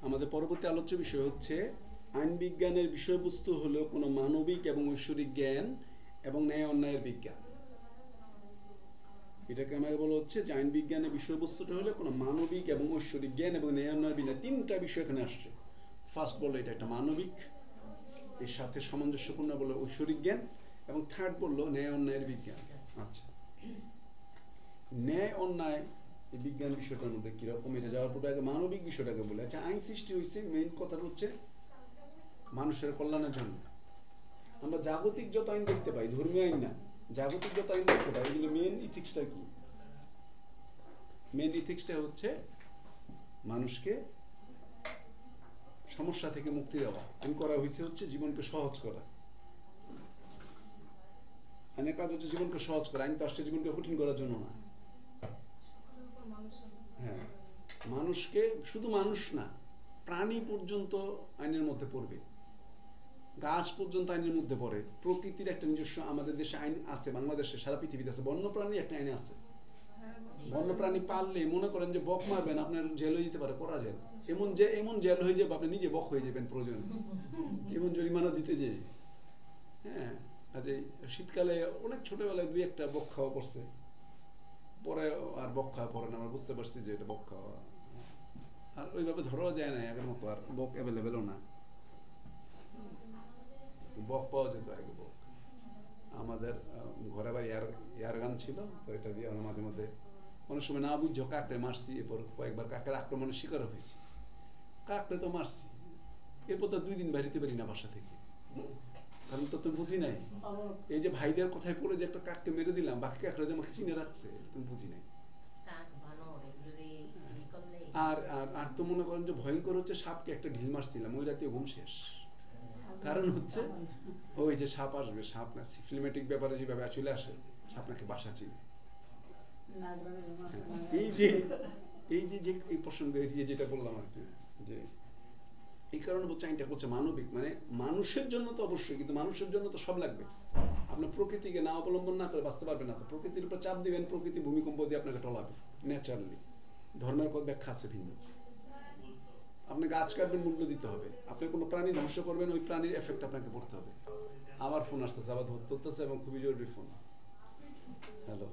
আমাদের পরবর্তী আলোচ্য বিষয় হচ্ছে আইন বিজ্ঞানের বিষয়বস্তু হলো কোনো মানবিক এবং ঐশ্বরিক জ্ঞান এবং ন্যায় অন্যায়ের বিজ্ঞান। এটাকে আমাকে বলা হচ্ছে যে আইন বিজ্ঞানের বিষয়বস্তুটা হলো কোনো মানবিক এবং ঐশ্বরিক জ্ঞান এবং ন্যায় অন্যায়ের বিজ্ঞান। তিনটা বিষয় এখানে আসছে। ফার্স্ট বললো এটা একটা মানবিক, এর সাথে সামঞ্জস্যপূর্ণ বললো ঐশ্বরিক জ্ঞান, এবং থার্ড বললো ন্যায় অন্যায়ের বিজ্ঞান। আচ্ছা, ন্যায় অন্যায় এই বিজ্ঞান বিষয়টার মধ্যে কিরকম, এটা যাওয়ার পরে আগে মানবিক বিষয়টাকে বলে। আচ্ছা, আইন সৃষ্টি হয়েছে মেইন কথাটা হচ্ছে মানুষের কল্যাণের জন্য। আমরা জাগতিক যত আইন দেখতে পাই, ধর্মীয় আইন না, জাগতিক যত আইন দেখতে পাই, এগুলো মেন ইথিক্সটা কি? মেন ইথিক্সটা হচ্ছে মানুষকে সমস্যা থেকে মুক্তি দেওয়া। আইন করা হয়েছে হচ্ছে জীবনকে সহজ করা। আইনের কাজ হচ্ছে জীবনকে সহজ করা। আইন তো আসছে জীবনকে কঠিন করার জন্য না। হ্যাঁ, মানুষকে, শুধু মানুষ না, প্রাণী পর্যন্ত আইনের মধ্যে পড়বে, গাছ পর্যন্ত আইনের মধ্যে পড়ে। প্রকৃতির একটা নিজস্ব আমাদের দেশে আইন আছে, বাংলাদেশে সারা পৃথিবীতে আছে। বন্যপ্রাণী একটা আইন আছে। বন্যপ্রাণী পাললে মনে করেন যে বক মারবেন, আপনার জেল হয়ে যেতে পারে, করা জেল। এমন জেল হয়ে যাবে আপনি নিজে বক হয়ে যাবেন প্রয়োজন, এমন জরিমানা দিতে যে। হ্যাঁ, কাজে শীতকালে অনেক ছোটবেলায় দুই একটা বক খাওয়া পড়ছে, পরে আর বক খাওয়া পড়ে না। আমরা বুঝতে পারছি যে এটা বক খাওয়া, আর ওইভাবে ধরাও যায় না আগের মতো, আর বক অ্যাভেলেবেলও না। বক পাওয়া যেত আগে। বক আমাদের ঘরে বা এয়ার গান ছিল, তো এটা দিয়ে আমরা মাঝে মধ্যে অনেক সময় না বুঝছো কাকড়ে মারছি। এরপর কয়েকবার কাকের আক্রমণের শিকার হয়েছি। কাকড়ে তো মারছি, এরপর তো 2 দিন বাড়িতে পারি না বাসা থেকে, কারণ তো তুমি বুঝি নাই। এই যে ভাইদের কথায় পড়ে যে একটা কাককে মেরে দিলাম, বাকি কাকড়ে যে আমাকে চিনে রাখছে, তুমি বুঝি নাই। আর আর তো মনে করেন যে ভয়ঙ্কর হচ্ছে সাপকে একটা ঢিল মারছিলাম, ওই রাতে ঘুম শেষ। কারণ হচ্ছে ওই যে সাপ আসবে, সাপ না সিফিলিমেটিক ব্যাপারে যেভাবে চলে আসে, সাপ নাকি বাসা চিনে। এই যে এই প্রসঙ্গে যেটা বললাম আর কি, যে এই কারণে বলছে আইনটা করছে মানবিক, মানে মানুষের জন্য তো অবশ্যই, কিন্তু মানুষের জন্য তো সব লাগবে। আপনার প্রকৃতিকে না অবলম্বন না করে বাঁচতে পারবেন না। তো প্রকৃতির উপর চাপ দিবেন, প্রকৃতি ভূমিকম্প দিয়ে আপনাকে টলাবে ন্যাচারালি। ধর্মের ব্যাখ্যা আছে ভিন্ন। আপনি গাছ কাটবেন, মূল্য দিতে হবে। আপনি কোনো প্রাণী ধ্বংস করবেন, ওই প্রাণীর এফেক্ট আপনাকে পড়তে হবে। আমার ফোন আসতেছে, আবার ধরতেছে, এবং খুবই জরুরি ফোন। হ্যালো।